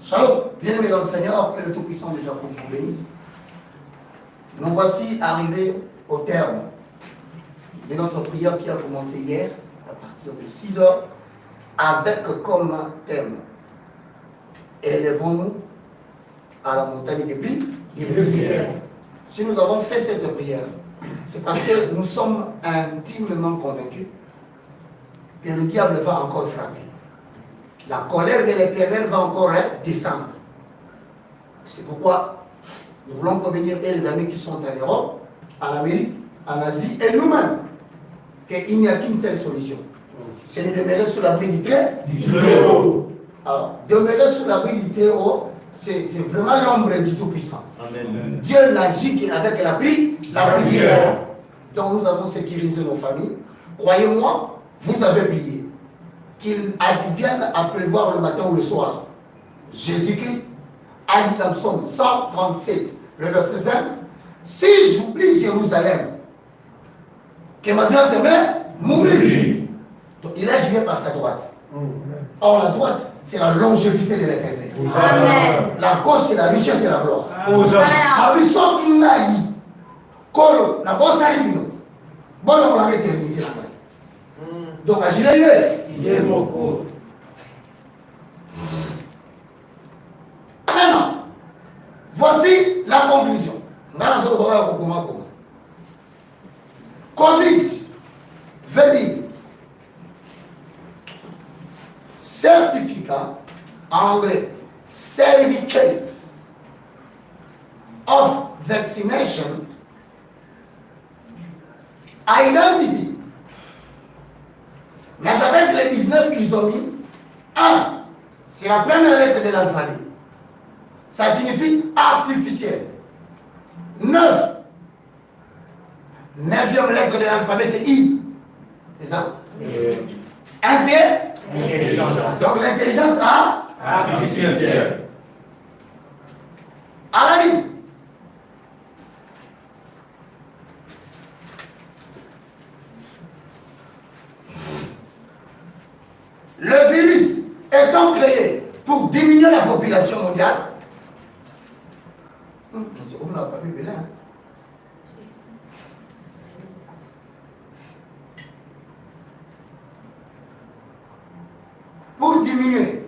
Shalom, bien-aimés dans le Seigneur, que le Tout-Puissant de Jacob vous bénisse. Nous voici arrivés au terme de notre prière qui a commencé hier, à partir de 6 heures, avec comme thème « Élevons-nous à la montagne des prières ». Si nous avons fait cette prière, c'est parce que nous sommes intimement convaincus que le diable va encore frapper. La colère de l'Éternel va encore descendre. C'est pourquoi nous voulons prévenir les amis qui sont en Europe, en Amérique, en Asie et nous-mêmes qu'il n'y a qu'une seule solution. C'est de demeurer sous l'abri du Très-Haut. Alors, demeurer sous l'abri du Très-Haut, c'est vraiment l'ombre du Tout-Puissant. Dieu n'agit qu'avec la prière. Donc nous avons sécurisé nos familles. Croyez-moi, vous avez prié. Qu'il advienne à pleuvoir le matin ou le soir. Jésus-Christ a dit dans Psaume 137, le verset 5, si j'oublie Jérusalem, que ma droite main m'oublie. Donc il a géré par sa droite. Or la droite, c'est la longévité de l'Éternel. La gauche, c'est la richesse et la gloire. Abisso Kinaï, Kolo, la bosse à Ibino. Bon, on va éternité là-bas. Donc, à Gilead. Maintenant, voici la conclusion. Covid veut dire certificat, en anglais, certificate of vaccination, identity. Mais avec les 19 qu'ils ont mis, 1, c'est la première lettre de l'alphabet. Ça signifie artificiel. 9, 9e lettre de l'alphabet, c'est I. C'est ça? Intelligence. Donc l'intelligence artificielle. À la ligne. Le virus étant créé pour diminuer la population mondiale, on n'a pas vu là. Pour diminuer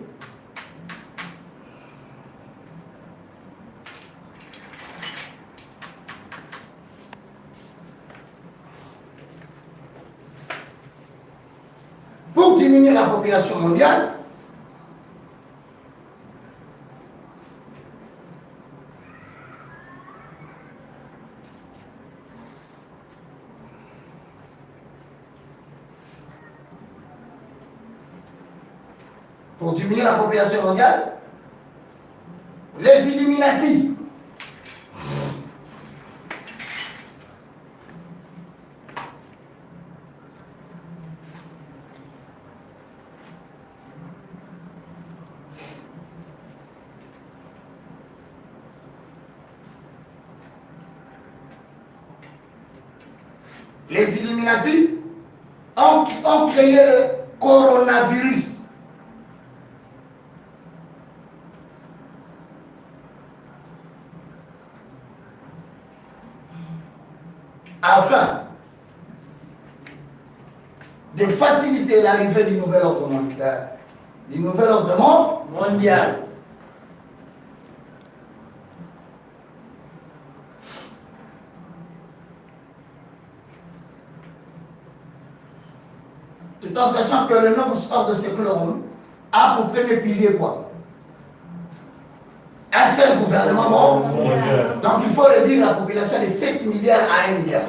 la population mondiale, les Illuminati ont créé le coronavirus. Afin de faciliter l'arrivée du nouvel ordre mondial. Tout en sachant que le nouveau ordre séculaire a pour premier pilier quoi? Un seul gouvernement mondial. Donc il faut réduire la population de 7 milliards à 1 milliard.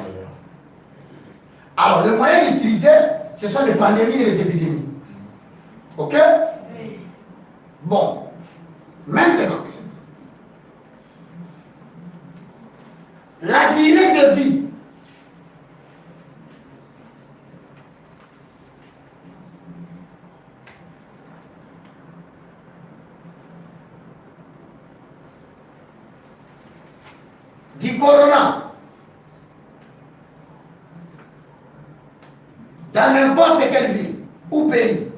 Alors les moyens utilisés, ce sont les pandémies et les épidémies. Ok? Bon. Maintenant, la durée de vie du corona dans n'importe quelle ville ou pays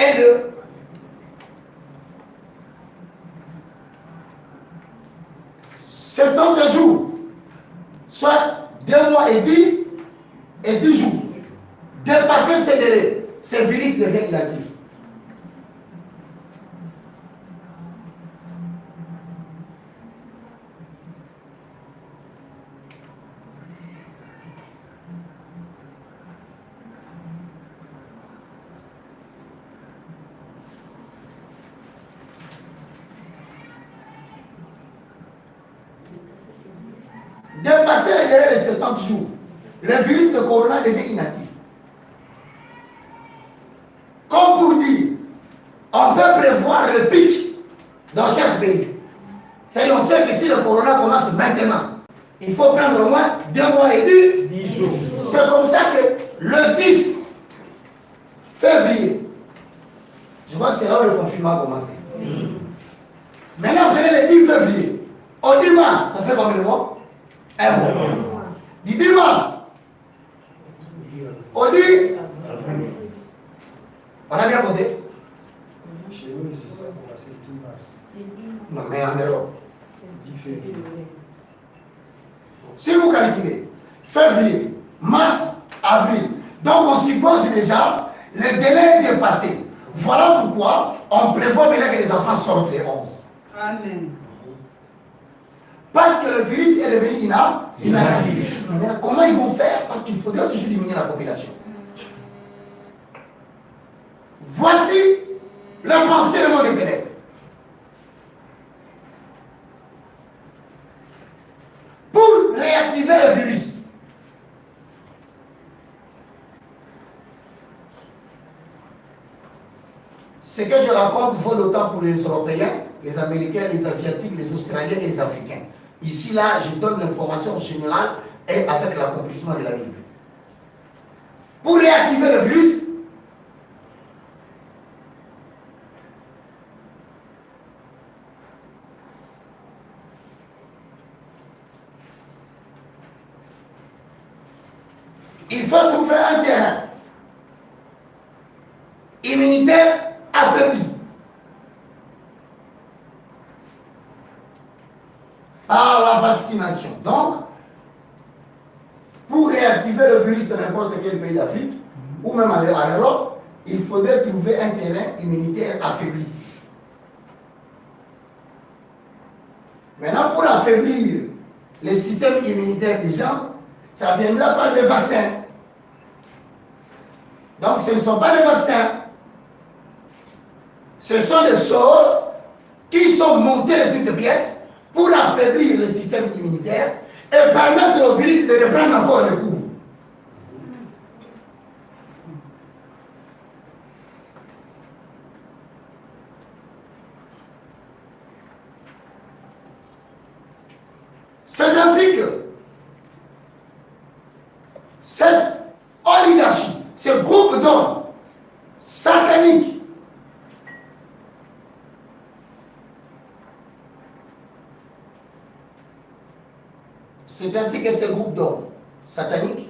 est de 70 jours, soit 2 mois et 10 jours. Dépasser ces délais, ce virus devient inactif. Dépasser les délais de 70 jours, le virus de corona devient inactif. Comme pour dire, on peut prévoir le pic dans chaque pays. C'est-à-dire, on sait que si le corona commence maintenant, il faut prendre au moins 2 mois et 10 jours. C'est comme ça que le 10 février, je crois que c'est là où le confinement a commencé. Maintenant, prenez le 10 février. Au 10 mars, ça fait combien de mois? Un mois. Du 10 mars au 10, on a bien compté? Chez nous, c'est ça pour passer le 10 mars. Non, mais en Europe. 10 février. Si vous calculez février, mars, avril, donc on suppose déjà le délai est dépassé. Voilà pourquoi on prévoit maintenant que les enfants sortent les 11. Amen. Parce que le virus est devenu inactif. Maintenant, comment ils vont faire? Parce qu'il faudra toujours diminuer la population. Voici le pensée du monde des ténèbres. Pour réactiver le virus, ce que je raconte vaut d'autant pour les Européens, les Américains, les Asiatiques, les Australiens et les Africains. Ici, là, je donne l'information générale et avec l'accomplissement de la Bible. Pour réactiver le virus, il faut trouver un terrain immunitaire affaibli par la vaccination. Donc, pour réactiver le virus de n'importe quel pays d'Afrique, ou même en Europe, il faudrait trouver un terrain immunitaire affaibli. Maintenant, pour affaiblir le système immunitaire des gens, ça viendra par des vaccins. Donc, ce ne sont pas des vaccins. Ce sont des choses qui sont montées de toutes pièces pour affaiblir le système immunitaire et permettre au virus de reprendre encore le coup. C'est ainsi que cette oligarchie, ce groupe d'hommes sataniques, c'est ainsi que ce groupe d'hommes sataniques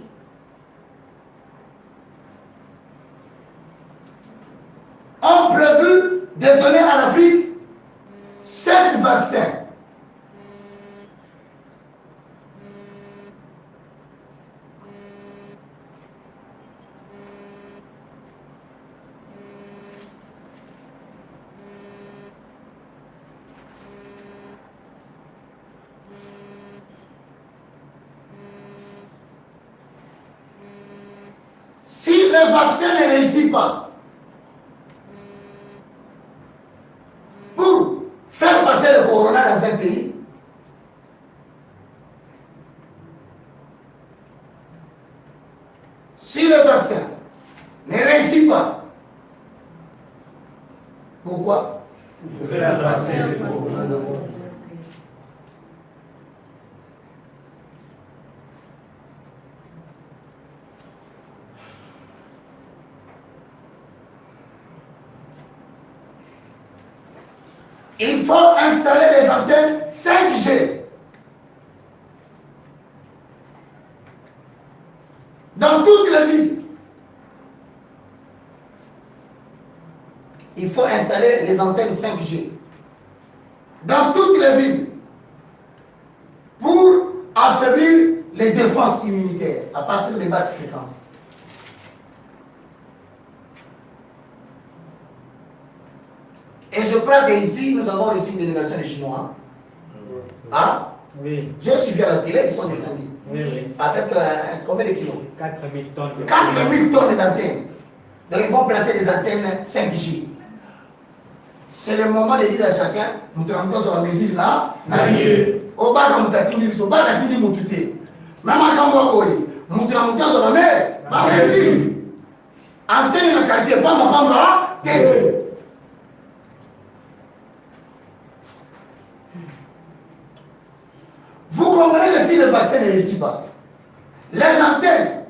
ont prévu de donner à l'Afrique 7 vaccins. Si le vaccin ne réussit pas pour faire passer le corona dans un pays, si le vaccin ne réussit pas, pourquoi? Pour faire passer le corona. Il faut installer des antennes 5G dans toutes les villes. il faut installer les antennes 5G dans toutes les villes pour affaiblir les défenses immunitaires à partir des basses fréquences. Et je crois qu'ici, nous avons reçu une délégation des Chinois. Hein? Oui. J'ai suivi à la télé, ils sont descendus. Oui, oui. Avec combien de kilos? 4000 tonnes. 4000 tonnes d'antennes. Donc ils vont placer des antennes 5G. C'est le moment de dire à chacun, nous travaillons sur la mesure là, au bas de Moutatini, au bas de Moutouté. Même quand nous travaillons sur la mesure. Antenne dans le quartier, Bamba, télé. Vous comprenez que si le vaccin ne réussit pas, les antennes,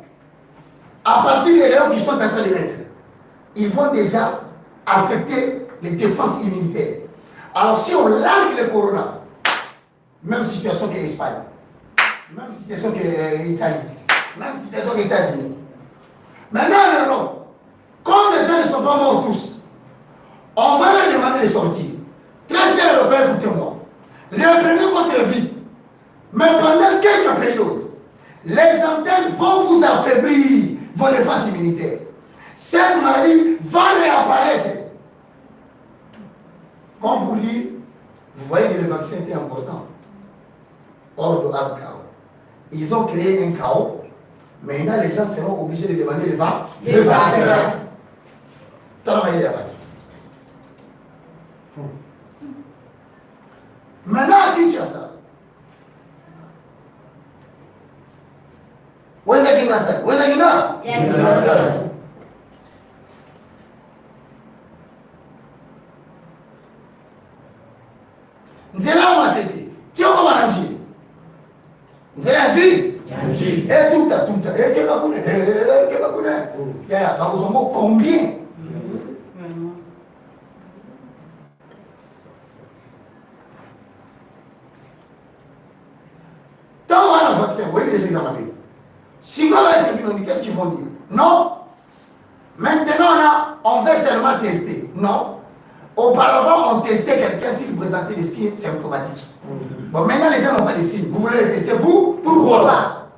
à partir des léons qui sont en train de mettre, ils vont déjà affecter les défenses immunitaires. Alors si on largue le corona, même situation que l'Espagne, même situation que l'Italie, même situation que les États-Unis. Maintenant en Europe, comme les gens ne sont pas morts tous, on va leur demander de sortir. Très cher Européens, écoutez-moi, reprenez votre vie. Mais pendant quelques périodes, les antennes vont vous affaiblir vos défenses immunitaires. Cette maladie va réapparaître. Comme vous dire, vous voyez que le vaccin était important. Hors de chaos. Ils ont créé un chaos. Maintenant, les gens seront obligés de demander le vaccin. Travailler là-bas. Maintenant, à Kinshasa, où est-ce qu'il y a? Nzela matete, tu as comment agir? Nzela agir? Et tout à, et que va connaître, combien? Tant on a le vaccin, vous voyez les examiner. Si on va essayer, qu'est-ce qu'ils vont dire? Non. Maintenant, là, on veut seulement tester. Non. Auparavant, on testait quelqu'un s'il présentait des signes symptomatiques. Bon, maintenant, les gens n'ont pas de signes. Vous voulez les tester pourquoi?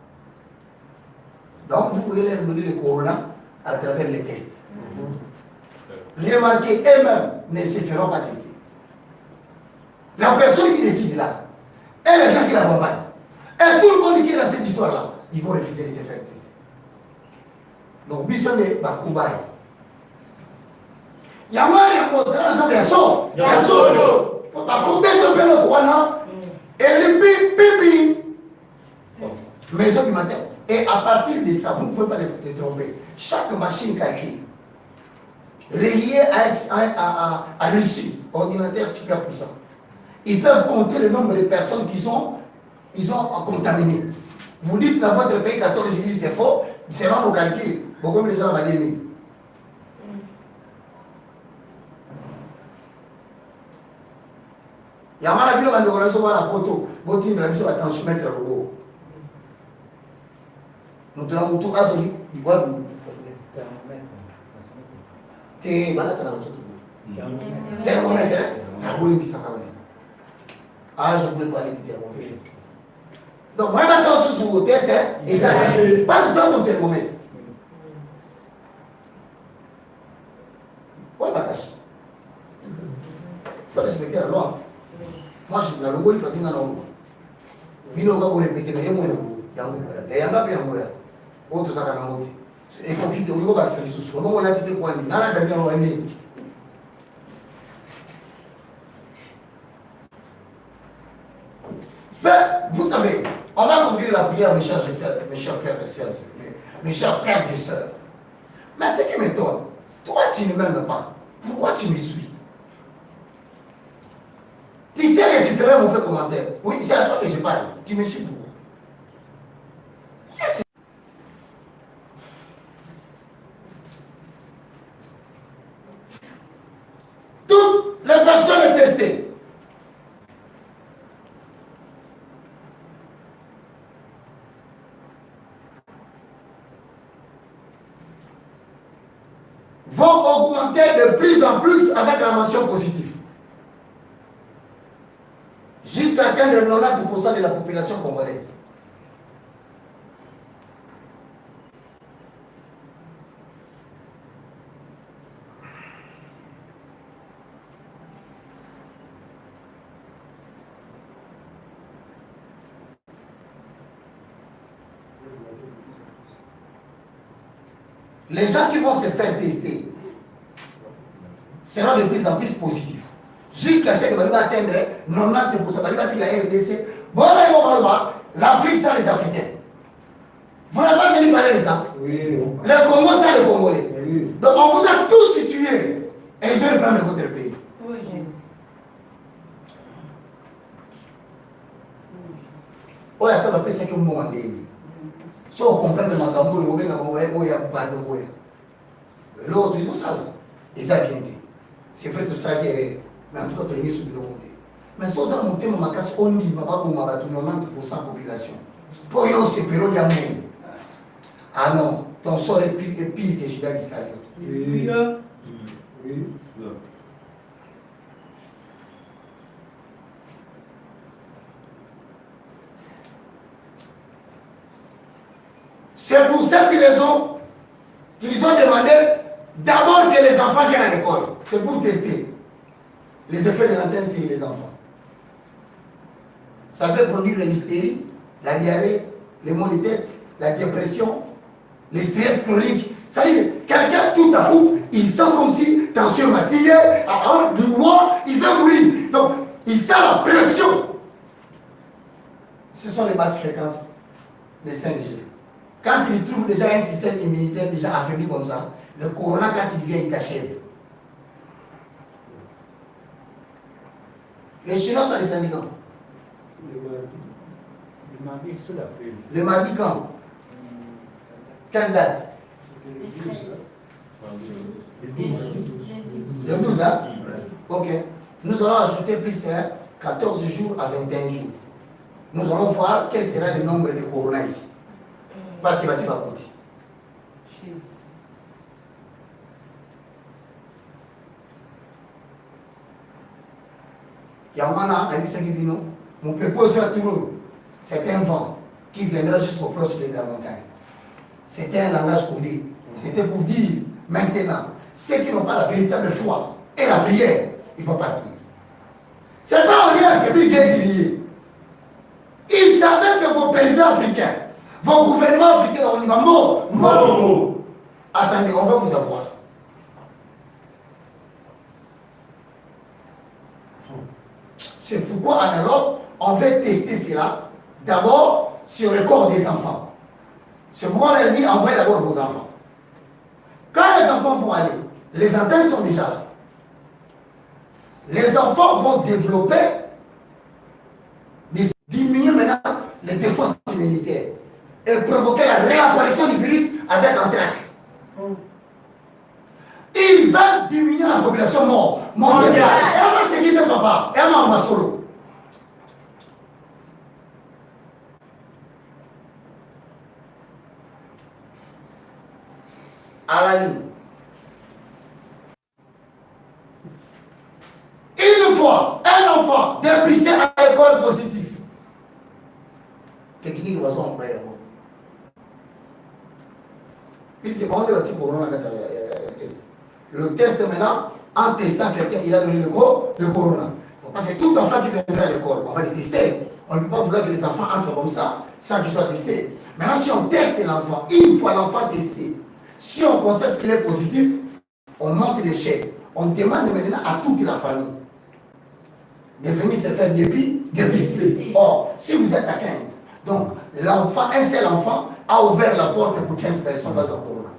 Donc, vous voulez leur donner le corona à travers les tests. Remarquez, eux-mêmes ne se feront pas tester. La personne qui décide là, et les gens qui l'accompagnent, et tout le monde qui est dans cette histoire-là, ils vont refuser de se faire tester. Donc, Bisson est Bakoubaï. Maison du matin. Et à partir de ça, vous ne pouvez pas les tromper. Chaque machine calculée, reliée à Russie, ordinateur super puissant, ils peuvent compter le nombre de personnes qu'ils ont contaminées. Vous dites dans votre pays 14 000, c'est faux, c'est dans nos calculs. Beaucoup de gens vont dire. Il y a un peu de relation à la photo, votre team, la mission va transmettre le robot. Nous avons tout à ce niveau. Tu malade dans le thermomètre. Ah, vous voulez ça quand même. Ah, je ne voulais pas aller du thermomètre. Donc, moi, maintenant, je suis au test, et ça, pas du tout au thermomètre. Quoi, ma tâche? Il faut respecter la loi. Moi, je suis dans le goût, parce que je suis dans le goût. Je ne vais pas répéter, mais il y a un il y a un peu de autre ça va monter. Il faut quitter au niveau de l'accès sous. Au moment où on a dit quoi, on a la dernière loi. Ben, vous savez, on va conclure la prière, mes chers frères et sœurs. Mes chers frères et sœurs. Mais ce qui m'étonne, toi, tu ne m'aimes pas. Pourquoi tu me suis? Tu sais que tu ferais un mauvais commentaire. Oui, c'est à toi que je parle. Tu me suis pourquoi? Toutes les personnes testées. vont augmenter de plus en plus avec la mention positive. Jusqu'à atteindre 90% de la population congolaise. Les gens qui vont se faire tester seront de plus en plus positifs. Jusqu'à ce que va atteindre 90%. Va dire la RDC. Voilà, l'Afrique, c'est les Africains. Vous n'avez pas entendu parler de ça? Oui. Le Congo, c'est le Congolais. Oui. Donc on vous a tous situés et ils veulent prendre votre pays. Oui, Jésus. Oh, attends, on va penser que vous m'en demandez. Si on comprend que ma cambo, on va pardon. L'autre, tout ça, ils ont bien dit. C'est vrai tout ça, mais en tout cas, tu es sur le côté. Mais si on a monté mon macasse, on dit, ma papa, 90% de la population. Pour eux, c'est pire, il y a même. Ah non, ton sort est pire que Judas Iscariote. Oui. Oui. C'est pour cette raison qu'ils ont demandé d'abord que les enfants viennent à l'école. C'est pour tester les effets de l'antenne sur les enfants. Ça peut produire l'hystérie, la diarrhée, les maux de tête, la dépression, le stress chronique. Ça veut dire quelqu'un tout à coup, il sent comme si tension m'a tiré, du roi, il veut mourir. Donc, il sent la pression. Ce sont les basses fréquences des 5G. Quand il trouve déjà un système immunitaire déjà affaibli comme ça, le corona, quand il vient, il t'achève. Les Chinois sont les syndicats. Le mardi quand? Quelle date? Le 12, hein? Ok. Nous allons ajouter plus 14 jours à 21 jours. Nous allons voir quel sera le nombre de corona ici. Parce que c'est pas côté. Il y a un moment, mon propose à Toulon, c'est un vent qui viendra jusqu'au proche de la montagne. C'était un langage codé. C'était pour dire, maintenant, ceux qui n'ont pas la véritable foi et la prière, il faut partir. C'est pas rien que Bill Gates lié. Il savait que vos présidents africains, vos gouvernements africains, on y va mort. Attendez, on va vous avoir. C'est pourquoi en Europe, on veut tester cela d'abord sur le corps des enfants. C'est pourquoi on leur dit envoyez d'abord vos enfants. Quand les enfants vont aller, les antennes sont déjà là. Les enfants vont développer, diminuer maintenant les défenses immunitaires et provoquer la réapparition du virus avec anthrax. Il va diminuer la population mondiale. Et on va se quitter papa. Et on va solo. À la ligne. Une fois, un enfant dépisté à l'école positif. Technique de façon employée. Puisque quand on est corona, le test maintenant, en testant quelqu'un, il a donné le corona. Parce que tout enfant qui viendra à l'école, on va le tester. On ne peut pas vouloir que les enfants entrent comme ça, sans qu'ils soient testés. Maintenant, si on teste l'enfant, une fois l'enfant testé, si on constate qu'il est positif, on monte l'échelle. On demande maintenant à toute la famille de venir se faire dépister. Or, si vous êtes à 15, donc l'enfant, un seul enfant a ouvert la porte pour 15 personnes dans un corona.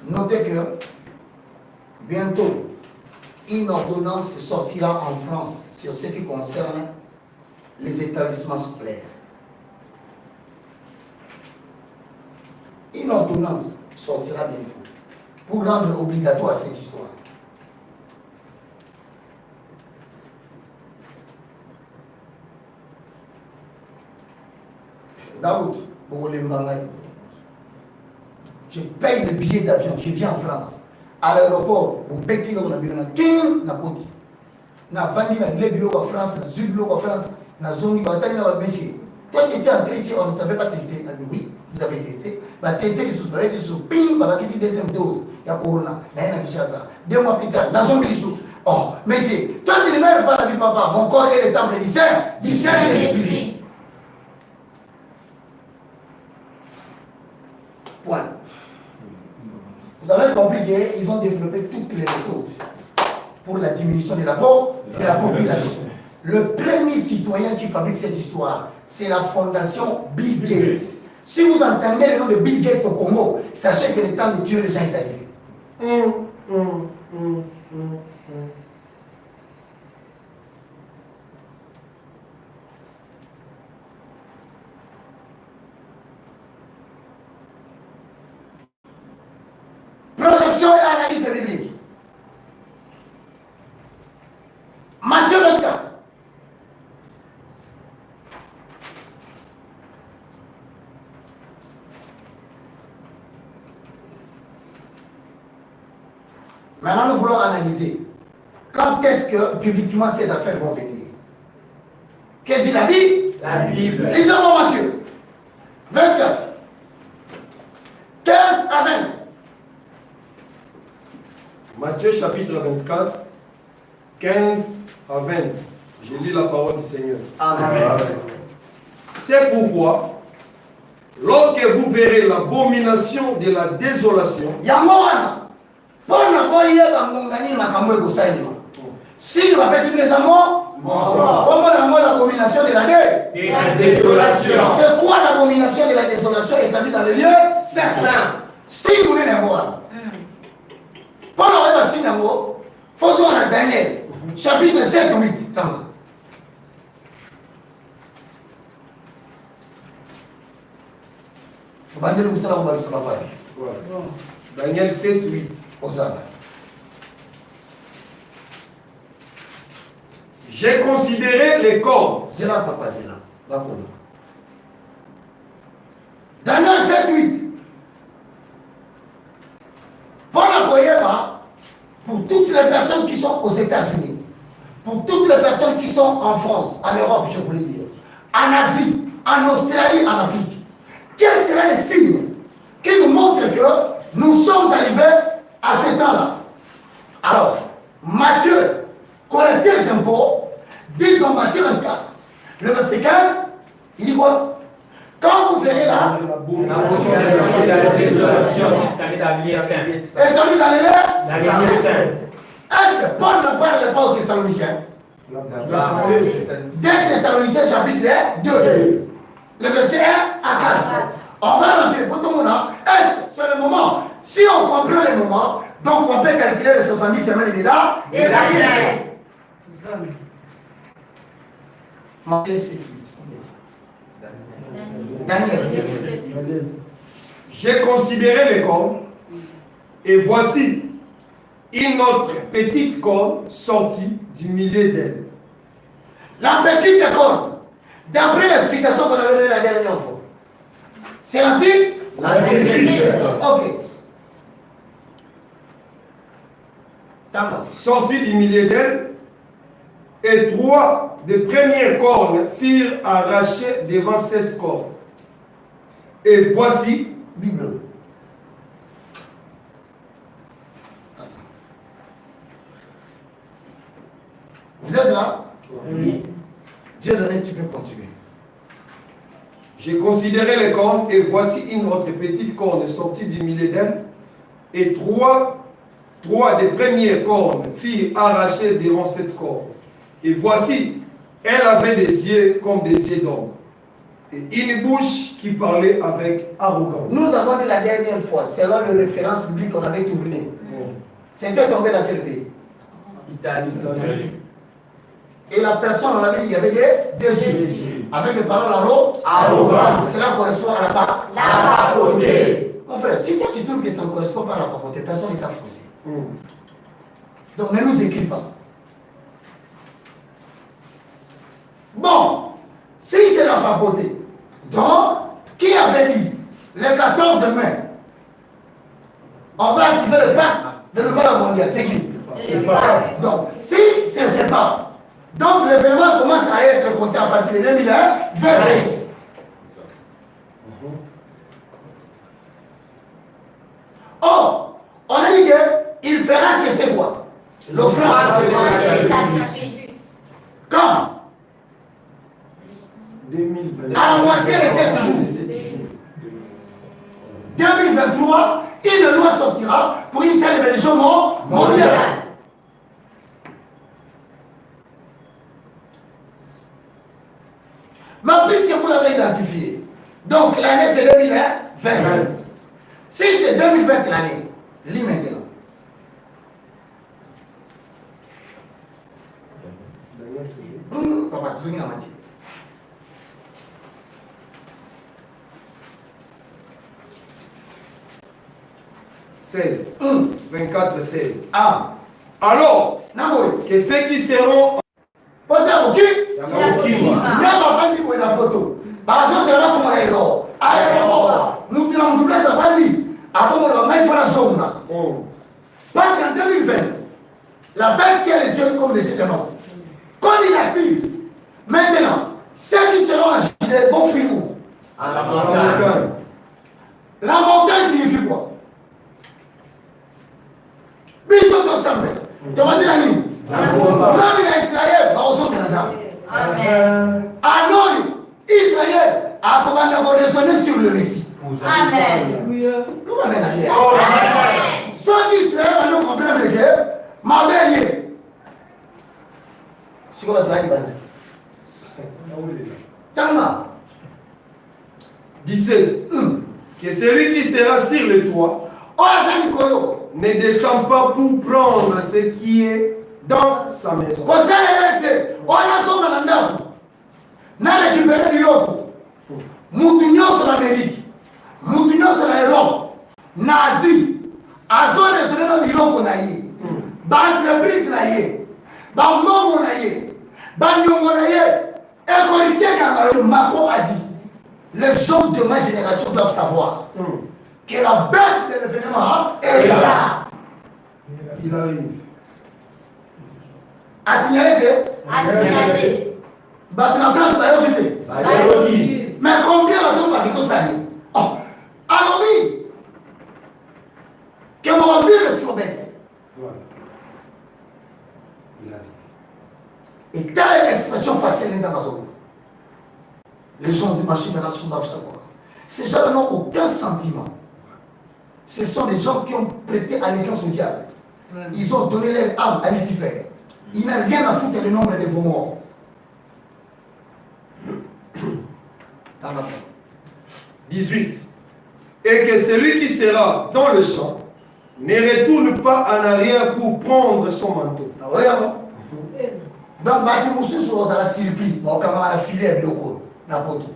Notez que bientôt, une ordonnance sortira en France sur ce qui concerne les établissements scolaires. Une ordonnance sortira bientôt pour rendre obligatoire cette histoire. Daoud, je paye le billet d'avion, je viens en France. À l'aéroport, au Béti, on a vu un king, na Côte. Na Vandi, na Lebilo en France, na Zubilo en France, na Zongi, Batani, na Messi. Toi, tu étais entré ici, on ne t'avait pas testé. Oui, vous avez testé. Bah, testé les sous, bah, tu sous, ping, bah, ici, deuxième dose. Il y a Corona, il y a Kinshasa. 2 mois plus tard, na Zongi, les sous. Oh, Messi, toi, tu ne meurs pas la vie, papa. Mon corps est le temple du Saint-Esprit. Point. Vous avez compris qu'ils ont développé toutes les méthodes pour la diminution de la population. Le premier citoyen qui fabrique cette histoire, c'est la fondation Bill Gates. Si vous entendez le nom de Bill Gates au Congo, sachez que le temps de tuer les gens est arrivé. Projection et analyse biblique. Matthieu 24. Maintenant, nous voulons analyser quand est-ce que publiquement ces affaires vont venir. Qu'est-ce dit la Bible? La Bible. Lisons Matthieu 24, 15 à 20. Matthieu chapitre 24, 15 à 20. Je lis la parole du Seigneur. Amen. C'est pourquoi, lorsque vous verrez l'abomination de la désolation, si vous appelez les amours, comment l'abomination de la désolation. C'est quoi l'abomination de la désolation établie dans le lieu saint? Si vous voulez les voir. Paul aurait passé un mot, faisons un Daniel, chapitre 7 ou 8. Daniel 7, 8. J'ai considéré les corps. C'est là, papa, c'est là. Daniel 7, 8. Paul a croyé pas pour toutes les personnes qui sont aux États-Unis, pour toutes les personnes qui sont en France, en Europe, je voulais dire, en Asie, en Australie, en Afrique. Quel sera le signe qui nous montre que nous sommes arrivés à ce temps-là? Alors, Matthieu, collecteur d'impôts, dit dans Matthieu 24, le verset 15, il dit quoi? Quand vous verrez là, établi dans les lieux saints. Est-ce que Paul ne parle pas aux Thessaloniciens? 2 Thessaloniciens chapitre 2, le verset 1 à 4. On va rentrer pour tout le monde. Est-ce que c'est le moment? Si on comprend le moment, donc on peut calculer les 70 semaines de Daniel. Daniel. J'ai considéré les cornes, et voici une autre petite corne sortie du milieu d'elle. La petite corne, d'après l'explication qu'on avait donnée la dernière fois, c'est l'antique? Ok. Sortie du milieu d'elle, et 3 des premières cornes firent arracher devant cette corne. Et voici, Bible. Vous êtes là? Oui. Dieu donné, tu peux continuer. j'ai considéré les cornes, et voici une autre petite corne sortie du milieu d'elle, et trois des premières cornes firent arracher devant cette corne. Et voici, elle avait des yeux comme des yeux d'homme, et une bouche qui parlait avec arrogance. Nous avons dit la dernière fois, selon les références bibliques qu'on avait tournées, c'était tombé dans quel pays? Italie. Et la personne, on avait dit, il y avait des yeux. Avec les paroles arrogantes. Cela correspond à la papauté. Mon frère, si toi tu trouves que ça ne correspond pas à la papauté, personne n'est t'a forcé. Donc ne nous écris pas. Bon, si c'est la papauté, donc, qui avait dit le 14 mai, on va activer le pacte de l'école mondiale? C'est qui? Donc, si c'est pas, donc l'événement commence à être compté à partir de 2001 vers Or, on a dit qu'il fera cesser quoi? L'offrande. Quand? 2020. À la moitié de 7 jours. 2023, une loi sortira pour une seule religion mondiale. Mais puisque vous l'avez identifié, donc l'année c'est 2020. Si c'est 2020 l'année, lis maintenant. Papa, tu la moitié. Seize. 24, 16. Ah, Alors, Naboy. que ceux qui seront Posez à qui? Nyama fandi kwa poto. Bazo sera fuma ero. Aéroport. Nous tirons tout ça fandi. Attends, on va faire la zone. Parce qu'en 2020, la bête qui a les yeux comme les éternels, quand il active, maintenant, ceux qui seront en gilet vont fuir où? À la montagne. La montagne signifie quoi? Bisous ensemble. Tu vas dire la nuit. Non, il a Israël, bah, on s'en Amen. Alors, Israël a commencé à raisonner sur le récit. Amen. Nous allons dire. Ceux d'Israël vont comprendre que ma mère est. C'est quoi la dire? Tellement. 17. Que celui qui sera sur le toit ne descend pas pour prendre ce qui est dans sa maison. On a son mandat. Na récupéré du loko. Moutinho sur l'Amérique. Moutinho sur l'Europe. Nazi. Azo de ce nom du loko naïe. Ba entreprise naïe. Ba momo naïe. Ba nyongo naïe. Et qu'on risque quand Macron a dit. Les gens de ma génération doivent savoir que la bête de l'événement est là. Il arrive. A signalé que bah, la France va y aller. Mais combien va se faire tout ça? Alors oui, que mon vie le sur bête. Voilà. Il arrive. Et telle expression facile dans la zone. Les gens de ma génération doivent savoir. Ces gens n'ont aucun sentiment. Ce sont des gens qui ont prêté allégeance au diable. Ils ont donné leur âme à Lucifer. Il n'a rien à foutre du nombre de vos morts. 18. Et que celui qui sera dans le champ ne retourne pas en arrière pour prendre son manteau. Regarde. Donc, je suis sur la surpris. Bon, quand on a filé avec le corps, n'importe où.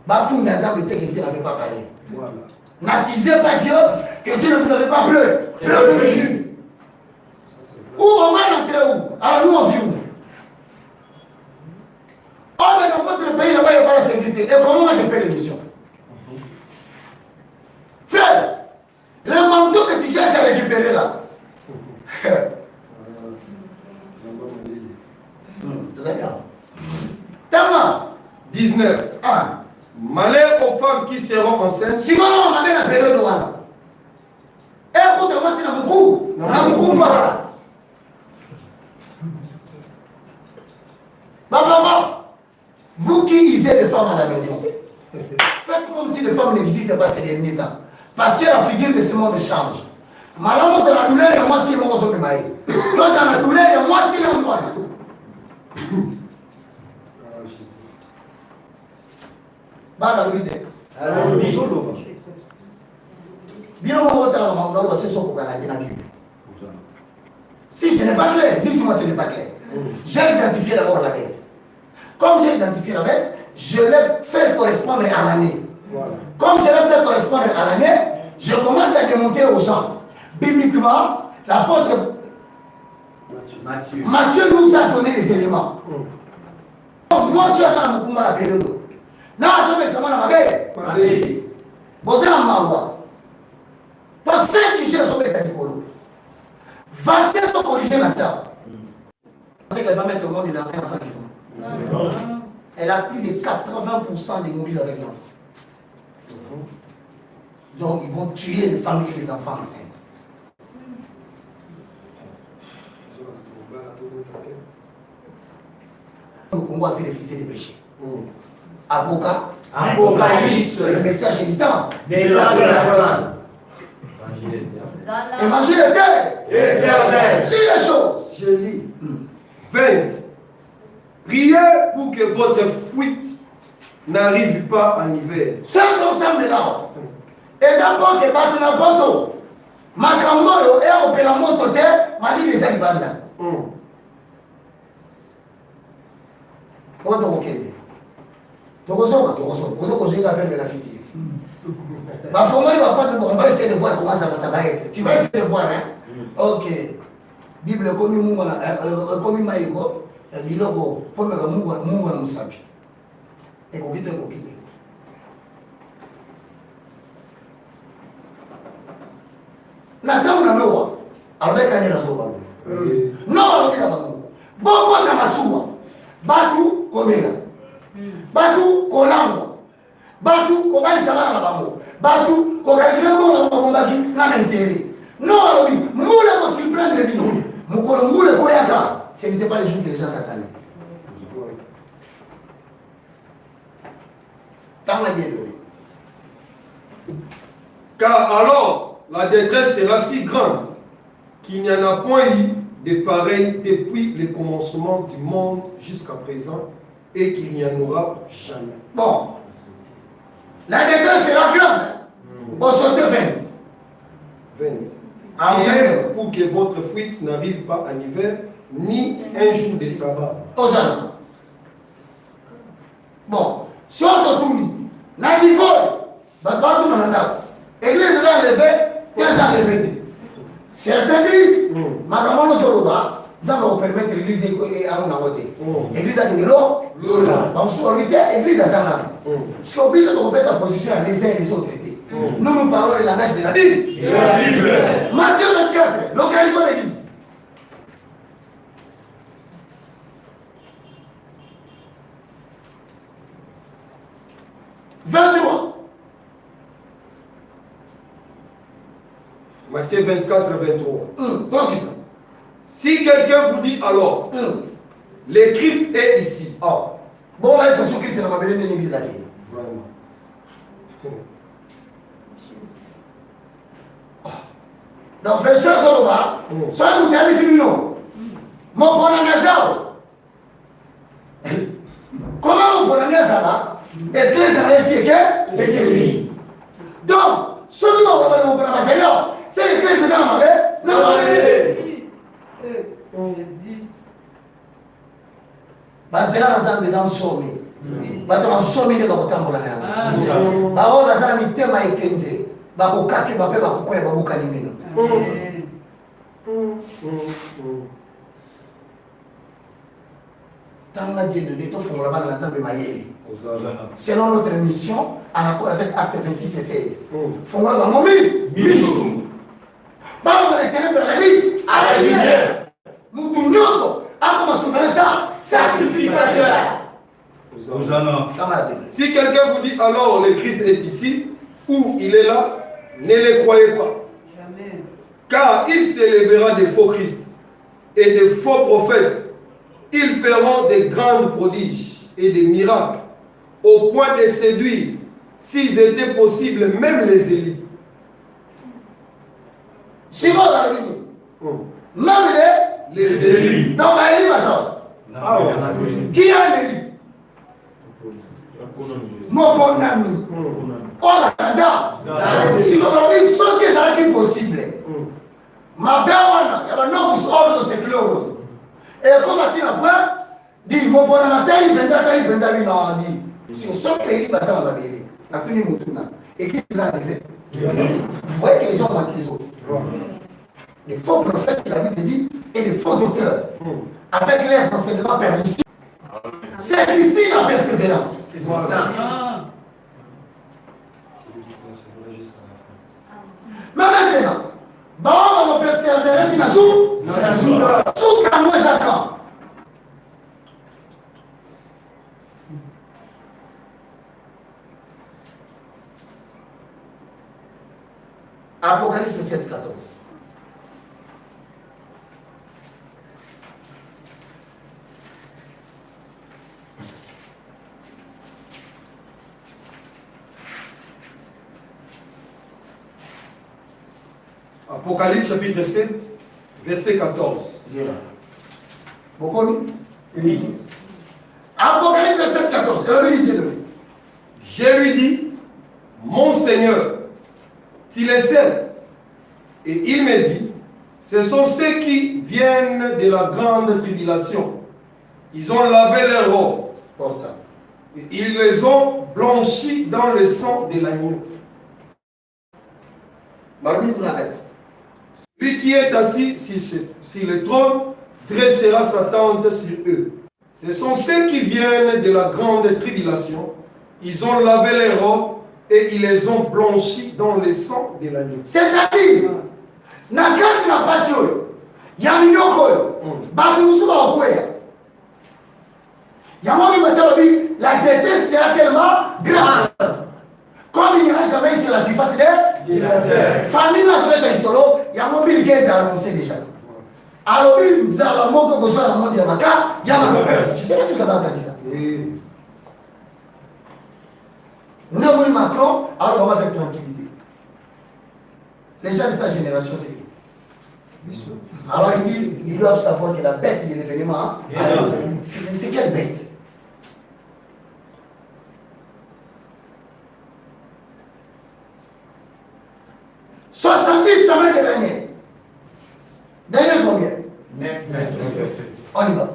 Bafou n'a pas été que Dieu n'avait pas parlé. Voilà. N'accusez pas Dieu que Dieu ne vous avait pas pleuré. Où on va rentrer où? Alors nous on vit où? Oh mais dans votre pays là-bas il n'y a pas la sécurité. Et comment moi j'ai fait l'émission? Frère, le manteau que tu cherches à récupérer là. Tama. 19. Ah. Malheur aux femmes qui seront enceintes. Si on ramène la période où là. Écoute-moi, c'est dans beaucoup. Dans pas. Papa, vous qui lisez les femmes à la maison, faites comme si les femmes n'existaient pas ces derniers temps. Parce que la figure de ce monde change. Madame, c'est la douleur et moi, c'est mon son maï. Quand c'est la douleur et moi, c'est le moi. Bah, la vérité. Bien, on va voir ce qu'on a dit dans la Bible. Si ce n'est pas clair, dites-moi ce n'est pas clair. J'ai identifié d'abord la bête. Comme j'ai identifié la bête, je l'ai fait correspondre à l'année. Voilà. Comme je l'ai fait correspondre à l'année, Je commence à démontrer aux gens. Bibliquement, l'apôtre Matthieu nous a donné les éléments. Moi, je suis à la période. Non, je vais à ma belle. Vous êtes en marois. Pour ceux qui cherchent au mécanicolo, 21 sont corrigés dans ça. Vous savez qu'elle va mettre au monde, il a rien à faire. Elle a plus de 80% de mourir avec l'enfant. Donc, ils vont tuer les familles et les enfants enceintes. Le Congo a bénéficié des péchés. Avocat. Apocalypse. Le message éditant. Des lois de la fin. Évangile éternel. Lis les choses. Je lis. 20. Priez pour que votre fuite n'arrive pas en hiver. Cet ensemble là. Les enfants qui battent dans le poteau. Makambo et opéra moto te mali les alibanda. Comment tu es? On va essayer de voir comment ça va être. Tu vas essayer de voir, hein? Ok. Bible comme Maïko, Biloko, pour me Mungo Musabi. Et vous quittez. La dame n'a pas. Avec un élastique. Non, il n'a pas. Beaucoup de Massoua. Batu Komega. Batu Kolango. Batu Kobali Savana na bango. Batu Kogalilemo na Bombaki na intérêt. Non, Alobi, Moule ko surprendre le bino. Mukolo Moule Koyaka. Ce n'était pas les jours que les gens s'attendaient. Tant bien donné. Car alors, la détresse sera si grande qu'il n'y en a point eu de pareil depuis le commencement du monde jusqu'à présent et qu'il n'y en aura jamais. Bon, la détresse sera grande. Au sauté 20. Priez pour que votre fuite n'arrive pas en hiver, ni un jour de sabbat. Osana. Bon, si on te tourne, la niveau, tout le monde. L'église est enlevée, 15 ans enlevée. Certains disent, Makamano Soloba, nous allons permettre l'église à mon côté. L'église a dit non, on souhaite l'église à Zanan. Si on puisse trouver sa position les uns et les autres. Nous parlons le langage de la Bible. Matthieu 24, localisons l'église. Matthieu 24, 23. Si quelqu'un vous dit alors, le Christ est ici. Oh. Bon, là, c'est sûr que c'est la mabelle de l'église là. Vraiment. Donc, verset Soloba, soyez vous t'avez ici, non. Mon bon anazao. Comment mon bon anazao? L'église a réussi, c'est guéri. Donc, ceux qui vont voir mon bon anazao, c'est l'église qui est dans la mabelle. Non, bazela na nzambe eza nsomi bato na nsomi nde bakotambola na yango baoyo baza na mitema ekenze bakokakeba mpe bakokwea babukani mino tanga Dieu donné tofongola bana na nzambe mayele selon notre mission en accord avec acte 26 et 16 fongola bango miso bana na ténèbre la ligne à la lumière mutu nyonso akoma souffrir ça sacrificateur. Si quelqu'un vous dit alors le Christ est ici ou il est là, ne le croyez pas. Jamais. Car il s'élèvera des faux Christ et des faux prophètes. Ils feront des grands prodiges et des miracles au point de séduire, s'ils étaient possibles, même les élites. Si vous avez même les élites. Donc, Maëli va sortir. Qui a un élu? Mon bon ami. Oh, la si vous avez ce qui est possible. Ma belle, il y a un nouveau ordre de ce clore. Et comme tu as dit, dit, mon bon ami, il pense à lui, si on sort pays, il va s'en aller. Et qui est arrivé? Vous voyez que les gens mentent les autres. Les faux prophètes, la Bible dit, et les faux docteurs, avec leurs enseignements pernicieux. C'est ici la persévérance. C'est ça. Mais maintenant, bon, on va persévérer, tu n'as sous qu'à moi, Jacques. Apocalypse 7, 14. Apocalypse chapitre 7, verset 14. Vous connaissez? Oui. Apocalypse 7, 14. Je lui dis, mon Seigneur, tu les sais. Et il me dit, ce sont ceux qui viennent de la grande tribulation. Ils ont lavé leurs robes. Et ils les ont blanchis dans le sang de l'agneau. Lui qui est assis sur le trône dressera sa tente sur eux. Ce sont ceux qui viennent de la grande tribulation. Ils ont lavé les robes et ils les ont blanchis dans le sang de l'agneau. C'est-à-dire, nakati na passion, ya minyoko, batumusu ba okoya. Yamoni matalobi, la détresse sera tellement grande. Comme il n'y aura jamais sur la surface de la terre. Famille n'a jamais été solo, Yamoni qui est annoncé déjà. Alors, nous allons monter aux gens dans le monde de Yamaka, Yamaka. Je ne sais pas si vous avez entendu ça. Nous avons Macron, alors on va avec tranquillité. Les gens de sa génération, c'est qui? Alors ils doivent savoir que la bête de l'événement, c'est quelle bête? « 70 semaines de l'année. Daniel combien? 9. On y va.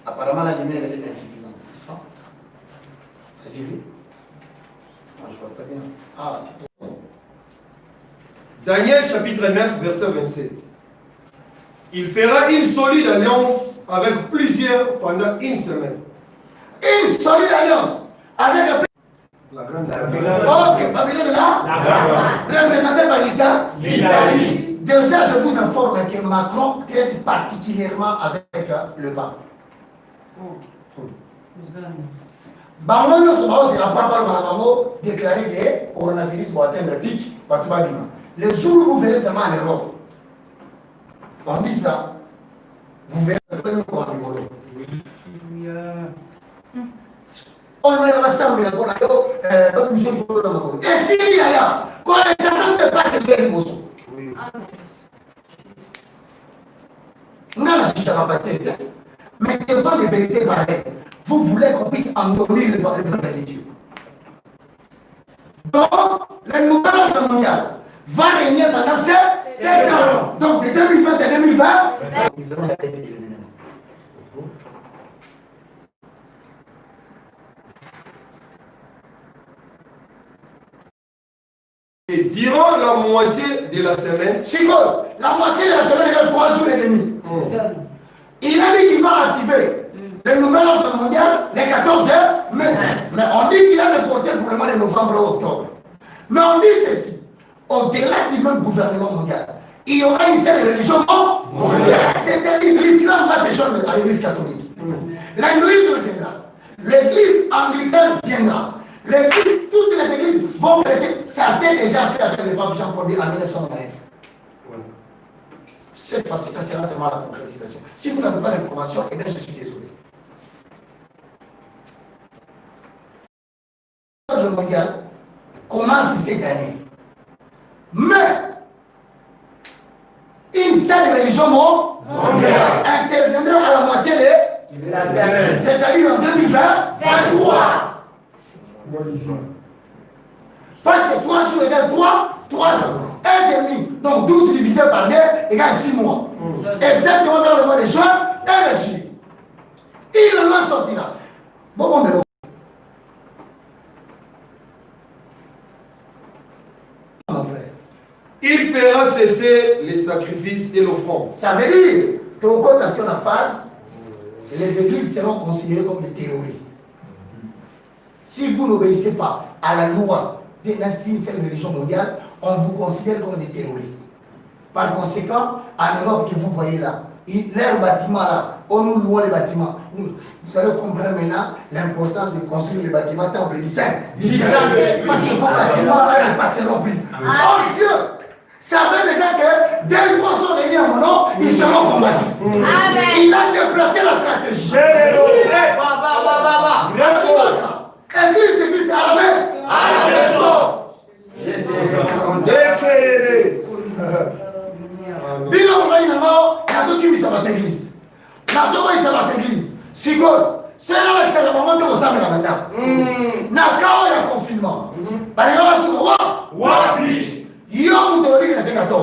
Apparemment, la lumière elle est insuffisante, n'est-ce pas? Ça suffit? Moi, je vois pas bien. Ah, c'est tout. Daniel chapitre 9, verset 27. Il fera une solide alliance avec plusieurs pendant une semaine. Une solide alliance avec La grande Ok, Babylone là, représenté par l'Italie. Déjà, je vous informe que Macron traite particulièrement avec le pape. Bango c'est la papa Bango déclaré que le coronavirus va atteindre le pic. Le jour où vous verrez seulement en Europe, on dit ça, vous verrez le coronavirus. On va s'enlever la et s'il y a, quand les gens ne passent pas, c'est le mosso. On a la suite à la bataille. Mais devant les vérités pareilles, vous voulez qu'on puisse endormir le peuple de Dieu. Donc, le nouvel ordre mondial va régner pendant 7 ans. Donc, de 2020 à 2020, ils verront la tête de l'événement. Et durant la moitié de la semaine, Chico, la moitié de la semaine, il y a 3 jours et demi. Il a dit qu'il va activer le nouvel ordre mondial les 14 heures, mais on dit qu'il a reporté pour le mois de novembre ou octobre. Mais on dit ceci, au-delà du même gouvernement mondial, il y aura une seule religion mondiale. C'est-à-dire l'islam va se joindre à l'église catholique. L'hindouisme viendra. L'église anglicane viendra. Toutes les églises vont prêter. Ça s'est déjà fait avec le pape Jean-Paul II en 1909. Cette fois-ci, ça sera seulement la concrétisation. Si vous n'avez pas l'information, eh bien, je suis désolé. Le mondial commence cette année. Mais, une seule religion mondiale interviendra à la moitié de La semaine. c'est-à-dire en 2023. Parce que 3 jours égale 3 ans. 1,5. Donc 12 divisé par 2 égale 6 mois. Exactement vers le mois de juin et de juillet. Il en sortira. Bon, mais mon frère. Il fera cesser les sacrifices et l'offrande. Ça veut dire que au cours de la phase, les églises seront considérées comme des terroristes. Si vous n'obéissez pas à la loi d'une seule religion mondiale, on vous considère comme des terroristes. Par conséquent, en Europe que vous voyez là, leurs bâtiments là, on nous loue les bâtiments. Vous allez comprendre maintenant l'importance de construire les bâtiments temple du Saint. Parce que vos bâtiments là ne passeront plus. Oh Dieu! Ça veut déjà que dès qu'ils sont réunis à mon nom, ils seront combattus. Amen. Il a déplacé la stratégie. Église, l'église, à la main. À la maison. Bilan va y avoir, nazo qui visa votre église. Nazo va visa votre église. Sigol, c'est là que ça va monter au sein de la maintenant. Nakao ya confinement. Baléga sur wa. Wapi. Yo mutoliki na sengato.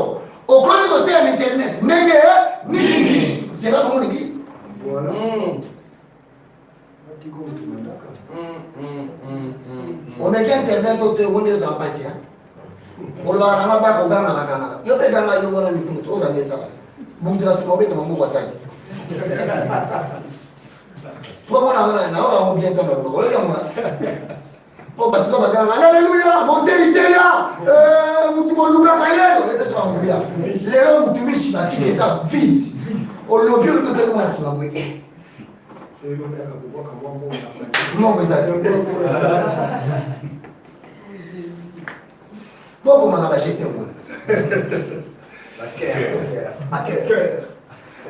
Au côté côté à internet. Nenge nini. C'est là pour l'église. Voilà. On met internet au te wonde za pasi hein. Olwa rama ba ko gana magana. Yo be gana yo wona mikunu to ga nesa. Bundra se mobe to mambo wasati. Pour moi na on bien dans le rôle comme pour battre ba gana. Alléluia, monte ideya. Mutu mo luka kayelo, e pesa nguya. Lelo mutumishi ba kiteza vite. Olobi o to te mo asima bwe. Mon ça. Bon, comment on va jeter moi?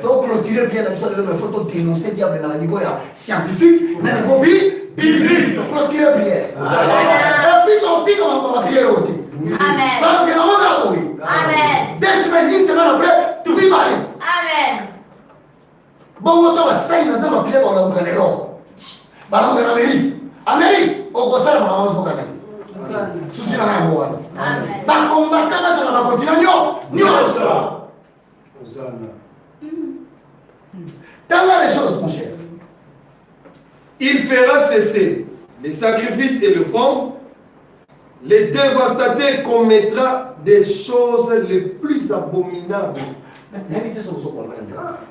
Donc, clôturer bien la mission de l'homme, il faut dénoncer le diable dans le niveau scientifique, dans le niveau biblique. Donc, clôturer bien. Et puis, on dit qu'on va prier l'autre. Amen. Donc, on va oui. Amen. 2 semaines, une semaine après, tout va aller. Amen. Bon, on va saigner dans un papier pour la Canelo. Ballon de l'Amérique. Amérique, au conseil, on va avoir son canal. Souci dans la voie. Amen. Par combattant, ça va continuer. Nous, dans les choses, mon cher. Il fera cesser les sacrifices et l'offrande. Les dévastateurs commettra des choses les plus abominables. L'invité sur ce comprendre.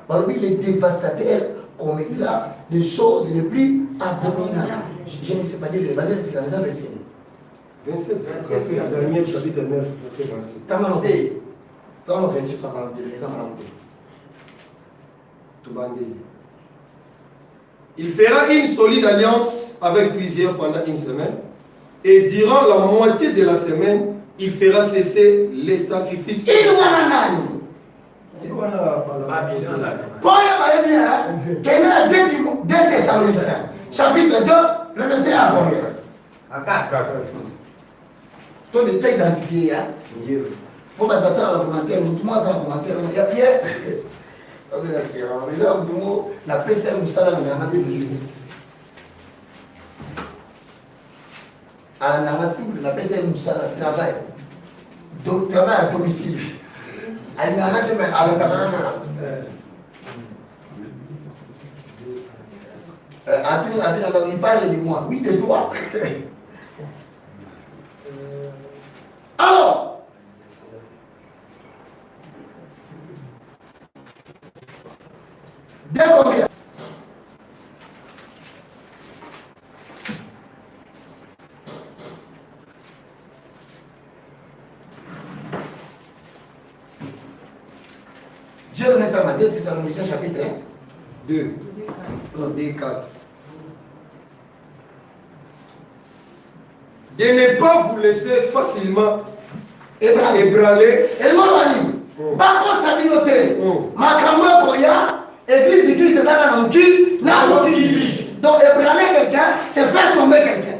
Parmi les dévastateurs commettra des choses les plus abominables. Je ne sais pas dire le verset, c'est dans un verset. 27, c'est la dernière chapitre 9, verset 27. Dans le verset, dans le Il fera une solide alliance avec plusieurs pendant une semaine. Et durant la moitié de la semaine, il fera cesser les sacrifices. Chapitre 2, le verset à combien? À 4. Toi, tu t'es identifié. Pour battre la commentaire, tout le monde a un commentaire. Il y a Pierre. La PCM Moussala n'a pas de jour. La PCM Moussala travaille. Donc, travaille à domicile. Elle n'a pas de il parle de moi. Oui, de toi. Alors, dès combien? Dieu venait à ma 2 Thessaloniciens chapitre 2. Non, 2, 4. De ne pas vous laisser facilement ébranler. Et le monde par contre, ça noté. Makambo Koya, église Christ est dans le donc, ébranler quelqu'un, c'est faire tomber quelqu'un.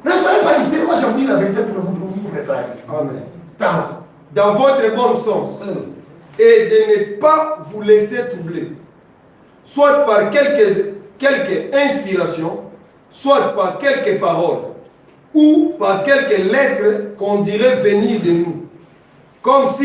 Ne soyez pas distraits, moi je vous dis la vérité pour vous préparer. Amen. Tamam. Dans votre bon sens et de ne pas vous laisser troubler, soit par quelques inspirations, soit par quelques paroles, ou par quelques lettres qu'on dirait venir de nous, comme si